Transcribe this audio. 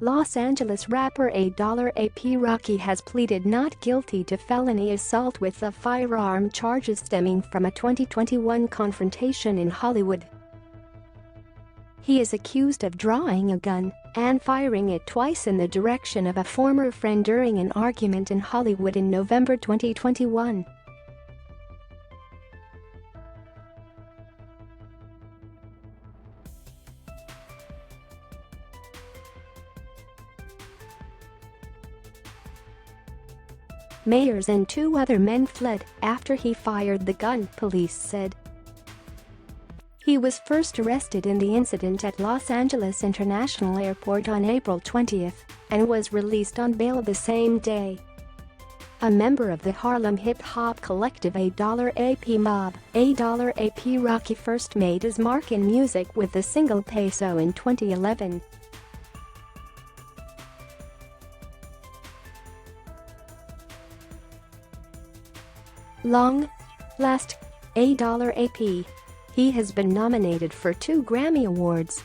Los Angeles rapper A$AP Rocky has pleaded not guilty to felony assault with a firearm, charges stemming from a 2021 confrontation in Hollywood. He is accused of drawing a gun and firing it twice in the direction of a former friend during an argument in Hollywood in November 2021. Mayors and 2 other men fled after he fired the gun, police said. He was first arrested in the incident at Los Angeles International Airport on April 20 and was released on bail the same day. A member of the Harlem hip-hop collective A$AP Mob, A$AP Rocky first made his mark in music with the single Peso in 2011. Long-lasting A$AP. He has been nominated for 2 Grammy Awards